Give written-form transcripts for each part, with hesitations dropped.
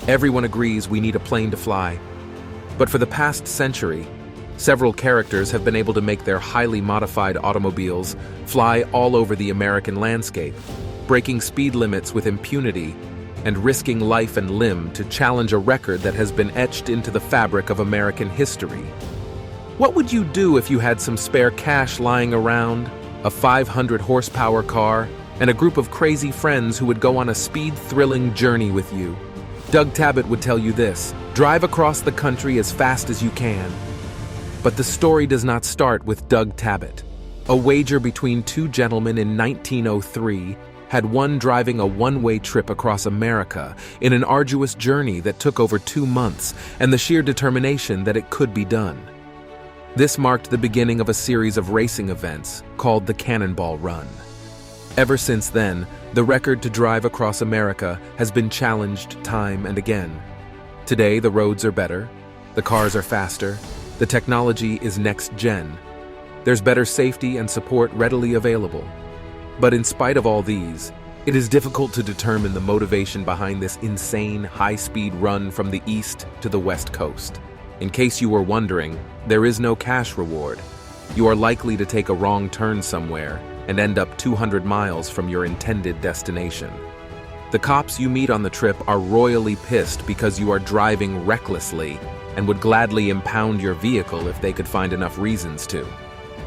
Everyone agrees we need a plane to fly. But for the past century, several characters have been able to make their highly modified automobiles fly all over the American landscape, breaking speed limits with impunity and risking life and limb to challenge a record that has been etched into the fabric of American history. What would you do if you had some spare cash lying around, a 500 horsepower car, and a group of crazy friends who would go on a speed-thrilling journey with you? Doug Tabbutt would tell you this: drive across the country as fast as you can. But the story does not start with Doug Tabbutt. A wager between two gentlemen in 1903 had one driving a one-way trip across America in an arduous journey that took over 2 months, and the sheer determination that it could be done. This marked the beginning of a series of racing events called the Cannonball Run. Ever since then, the record to drive across America has been challenged time and again. Today, the roads are better, the cars are faster, the technology is next-gen. There's better safety and support readily available. But in spite of all these, it is difficult to determine the motivation behind this insane high-speed run from the east to the west coast. In case you were wondering, there is no cash reward. You are likely to take a wrong turn somewhere and end up 200 miles from your intended destination. The cops you meet on the trip are royally pissed because you are driving recklessly and would gladly impound your vehicle if they could find enough reasons to.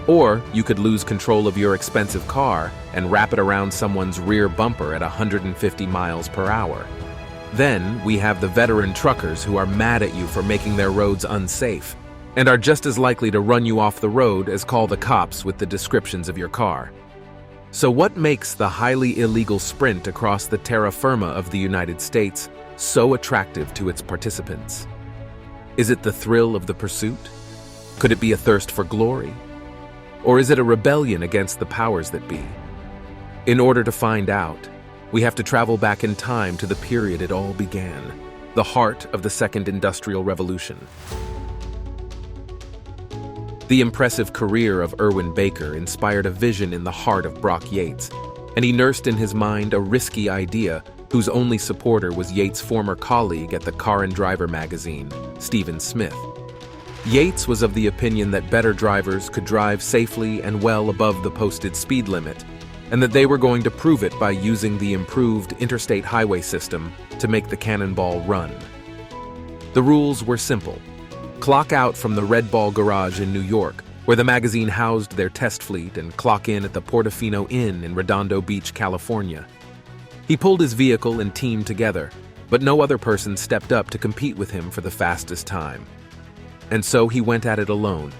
Or you could lose control of your expensive car and wrap it around someone's rear bumper at 150 miles per hour. Then we have the veteran truckers who are mad at you for making their roads unsafe and are just as likely to run you off the road as call the cops with the descriptions of your car. So what makes the highly illegal sprint across the terra firma of the United States so attractive to its participants? Is it the thrill of the pursuit? Could it be a thirst for glory? Or is it a rebellion against the powers that be? In order to find out, we have to travel back in time to the period it all began, the heart of the Second Industrial Revolution. The impressive career of Irwin Baker inspired a vision in the heart of Brock Yates, and he nursed in his mind a risky idea whose only supporter was Yates' former colleague at the Car and Driver magazine, Stephen Smith. Yates was of the opinion that better drivers could drive safely and well above the posted speed limit, and that they were going to prove it by using the improved interstate highway system to make the Cannonball Run. The rules were simple. Clock out from the Red Ball Garage in New York, where the magazine housed their test fleet, and clock in at the Portofino Inn in Redondo Beach, California. He pulled his vehicle and team together, but no other person stepped up to compete with him for the fastest time. And so he went at it alone.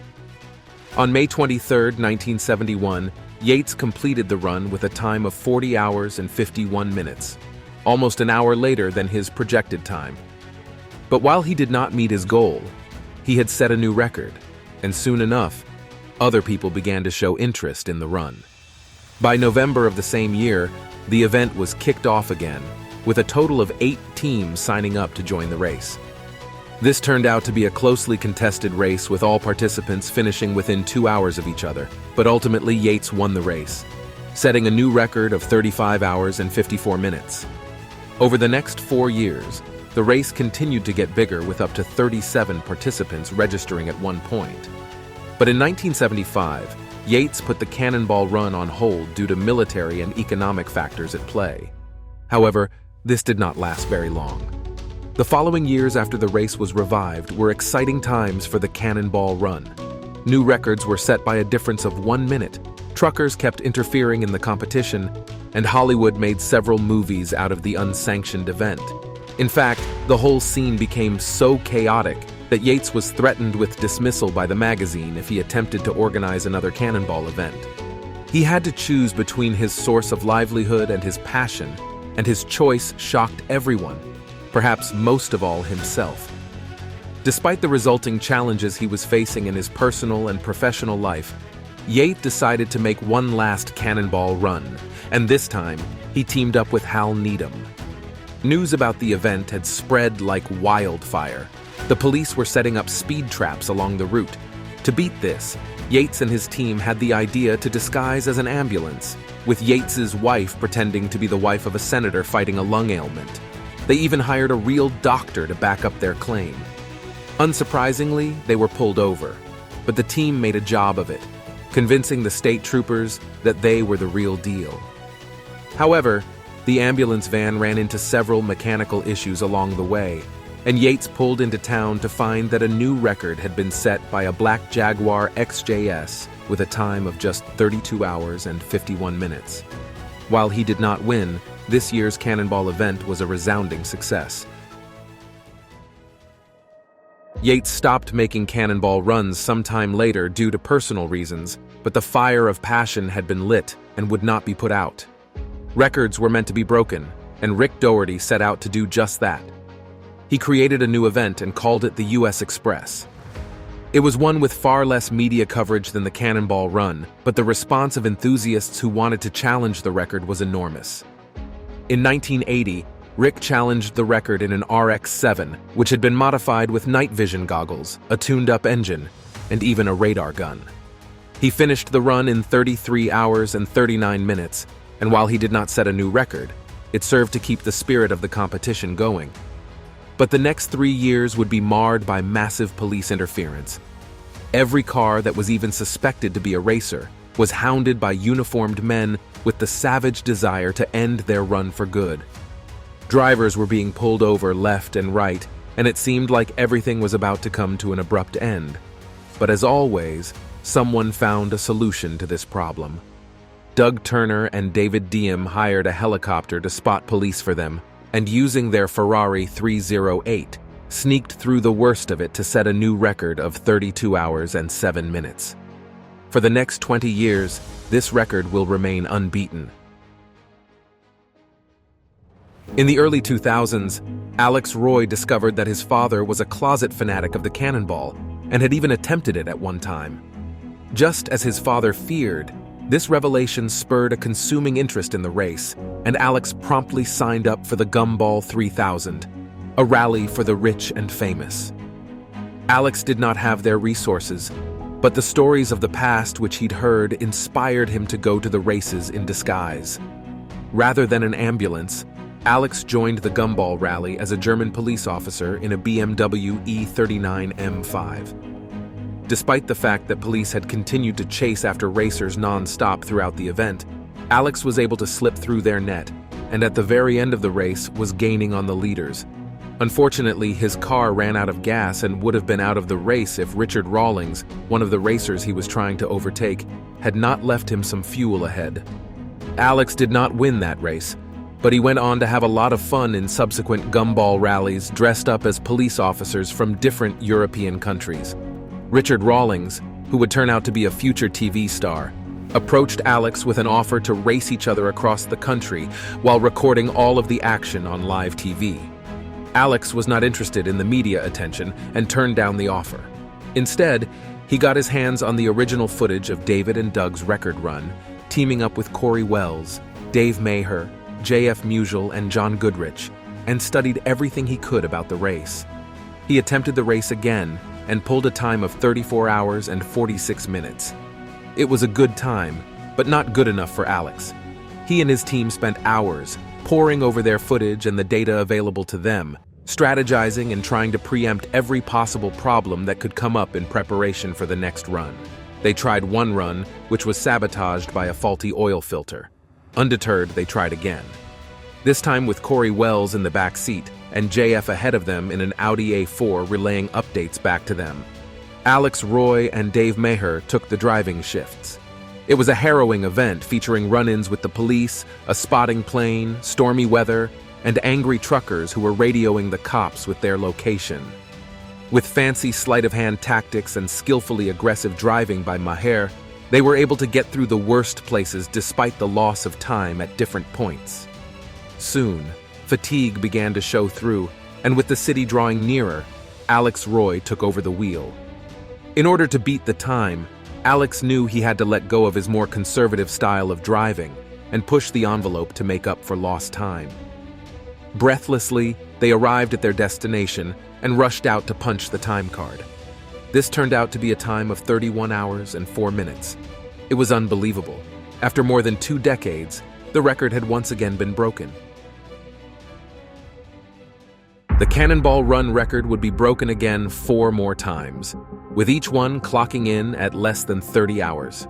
On May 23, 1971, Yates completed the run with a time of 40 hours and 51 minutes, almost an hour later than his projected time. But while he did not meet his goal, he had set a new record, and soon enough, other people began to show interest in the run. By November of the same year, the event was kicked off again, with a total of 8 teams signing up to join the race. This turned out to be a closely contested race, with all participants finishing within 2 hours of each other, but ultimately Yates won the race, setting a new record of 35 hours and 54 minutes. Over the next 4 years, the race continued to get bigger, with up to 37 participants registering at one point. But in 1975, Yates put the Cannonball Run on hold due to military and economic factors at play. However, this did not last very long. The following years after the race was revived were exciting times for the Cannonball Run. New records were set by a difference of 1 minute, truckers kept interfering in the competition, and Hollywood made several movies out of the unsanctioned event. In fact, the whole scene became so chaotic that Yates was threatened with dismissal by the magazine if he attempted to organize another Cannonball event. He had to choose between his source of livelihood and his passion, and his choice shocked everyone, perhaps most of all himself. Despite the resulting challenges he was facing in his personal and professional life, Yates decided to make one last Cannonball Run, and this time, he teamed up with Hal Needham. News about the event had spread like wildfire. The police were setting up speed traps along the route. To beat this, Yates and his team had the idea to disguise as an ambulance, with Yates's wife pretending to be the wife of a senator fighting a lung ailment. They even hired a real doctor to back up their claim. Unsurprisingly, they were pulled over, but the team made a job of it, convincing the state troopers that they were the real deal. However, the ambulance van ran into several mechanical issues along the way, and Yates pulled into town to find that a new record had been set by a black Jaguar XJS with a time of just 32 hours and 51 minutes. While he did not win, this year's cannonball event was a resounding success. Yates stopped making cannonball runs sometime later due to personal reasons, but the fire of passion had been lit and would not be put out. Records were meant to be broken, and Rick Doherty set out to do just that. He created a new event and called it the US Express. It was one with far less media coverage than the Cannonball Run, but the response of enthusiasts who wanted to challenge the record was enormous. In 1980, Rick challenged the record in an RX-7, which had been modified with night vision goggles, a tuned-up engine, and even a radar gun. He finished the run in 33 hours and 39 minutes, and while he did not set a new record, it served to keep the spirit of the competition going. But the next 3 years would be marred by massive police interference. Every car that was even suspected to be a racer was hounded by uniformed men with the savage desire to end their run for good. Drivers were being pulled over left and right, and it seemed like everything was about to come to an abrupt end. But as always, someone found a solution to this problem. Doug Turner and David Diem hired a helicopter to spot police for them, and using their Ferrari 308, sneaked through the worst of it to set a new record of 32 hours and 7 minutes. For the next 20 years, this record will remain unbeaten. In the early 2000s, Alex Roy discovered that his father was a closet fanatic of the cannonball and had even attempted it at one time. Just as his father feared, this revelation spurred a consuming interest in the race, and Alex promptly signed up for the Gumball 3000, a rally for the rich and famous. Alex did not have their resources, but the stories of the past which he'd heard inspired him to go to the races in disguise. Rather than an ambulance, Alex joined the Gumball rally as a German police officer in a BMW E39 M5. Despite the fact that police had continued to chase after racers non-stop throughout the event, Alex was able to slip through their net, and at the very end of the race was gaining on the leaders. Unfortunately, his car ran out of gas and would have been out of the race if Richard Rawlings, one of the racers he was trying to overtake, had not left him some fuel ahead. Alex did not win that race, but he went on to have a lot of fun in subsequent Gumball rallies dressed up as police officers from different European countries. Richard Rawlings, who would turn out to be a future TV star, approached Alex with an offer to race each other across the country while recording all of the action on live TV. Alex was not interested in the media attention and turned down the offer. Instead, he got his hands on the original footage of David and Doug's record run, teaming up with Corey Wells, Dave Maher, J.F. Musial, and John Goodrich, and studied everything he could about the race. He attempted the race again and pulled a time of 34 hours and 46 minutes. It was a good time, but not good enough for Alex. He and his team spent hours poring over their footage and the data available to them, strategizing and trying to preempt every possible problem that could come up in preparation for the next run. They tried one run, which was sabotaged by a faulty oil filter. Undeterred, they tried again. This time with Corey Wells in the back seat, and JF ahead of them in an Audi A4 relaying updates back to them. Alex Roy and Dave Maher took the driving shifts. It was a harrowing event featuring run-ins with the police, a spotting plane, stormy weather, and angry truckers who were radioing the cops with their location. With fancy sleight-of-hand tactics and skillfully aggressive driving by Maher, they were able to get through the worst places despite the loss of time at different points. Soon, fatigue began to show through, and with the city drawing nearer, Alex Roy took over the wheel. In order to beat the time, Alex knew he had to let go of his more conservative style of driving and push the envelope to make up for lost time. Breathlessly, they arrived at their destination and rushed out to punch the time card. This turned out to be a time of 31 hours and 4 minutes. It was unbelievable. After more than 2 decades, the record had once again been broken. The Cannonball Run record would be broken again 4 more times, with each one clocking in at less than 30 hours.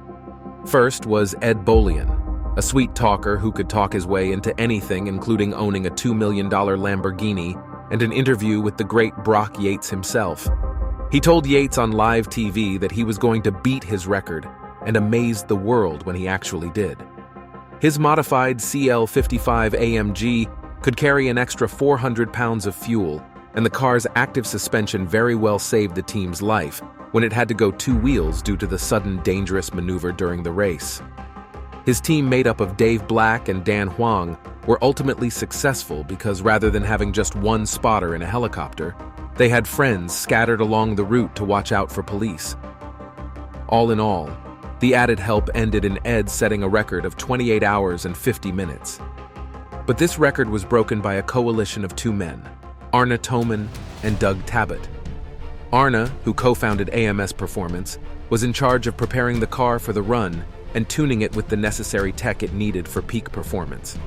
First was Ed Bolian, a sweet talker who could talk his way into anything, including owning a $2 million Lamborghini and an interview with the great Brock Yates himself. He told Yates on live TV that he was going to beat his record, and amazed the world when he actually did. His modified CL55 AMG could carry an extra 400 pounds of fuel, and the car's active suspension very well saved the team's life when it had to go 2 wheels due to the sudden dangerous maneuver during the race. His team, made up of Dave Black and Dan Huang, were ultimately successful because rather than having just one spotter in a helicopter, they had friends scattered along the route to watch out for police. All in all, the added help ended in Ed setting a record of 28 hours and 50 minutes. But this record was broken by a coalition of 2 men, Arne Toman and Doug Tabbutt. Arne, who co-founded AMS Performance, was in charge of preparing the car for the run and tuning it with the necessary tech it needed for peak performance.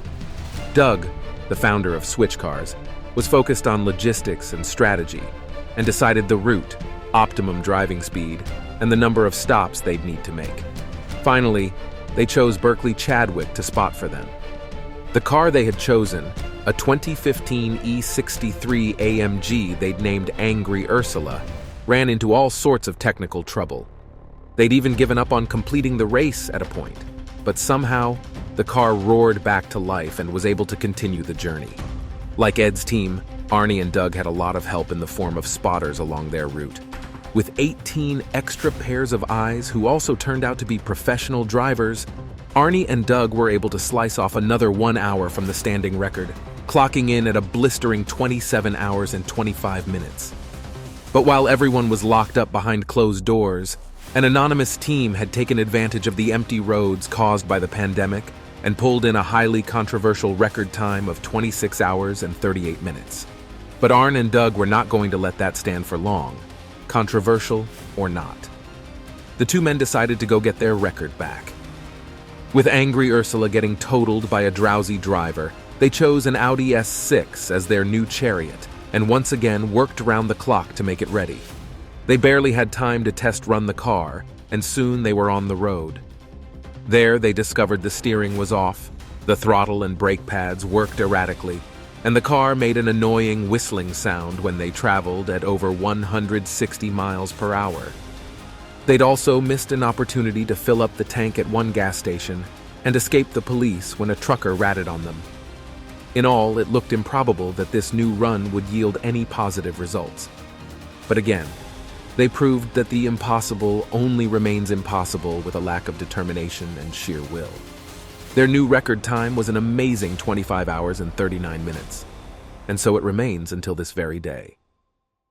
Doug, the founder of Switch Cars, was focused on logistics and strategy, and decided the route, optimum driving speed, and the number of stops they'd need to make. Finally, they chose Berkeley Chadwick to spot for them. The car they had chosen, a 2015 E63 AMG they'd named Angry Ursula, ran into all sorts of technical trouble. They'd even given up on completing the race at a point, but somehow, the car roared back to life and was able to continue the journey. Like Ed's team, Arnie and Doug had a lot of help in the form of spotters along their route. With 18 extra pairs of eyes who also turned out to be professional drivers, Arnie and Doug were able to slice off another 1 hour from the standing record, clocking in at a blistering 27 hours and 25 minutes. But while everyone was locked up behind closed doors, an anonymous team had taken advantage of the empty roads caused by the pandemic and pulled in a highly controversial record time of 26 hours and 38 minutes. But Arne and Doug were not going to let that stand for long, controversial or not. The 2 men decided to go get their record back. With Angry Ursula getting totaled by a drowsy driver, they chose an Audi S6 as their new chariot and once again worked around the clock to make it ready. They barely had time to test run the car, and soon they were on the road. There they discovered the steering was off, the throttle and brake pads worked erratically, and the car made an annoying whistling sound when they traveled at over 160 miles per hour. They'd also missed an opportunity to fill up the tank at one gas station and escape the police when a trucker ratted on them. In all, it looked improbable that this new run would yield any positive results. But again, they proved that the impossible only remains impossible with a lack of determination and sheer will. Their new record time was an amazing 25 hours and 39 minutes, and so it remains until this very day.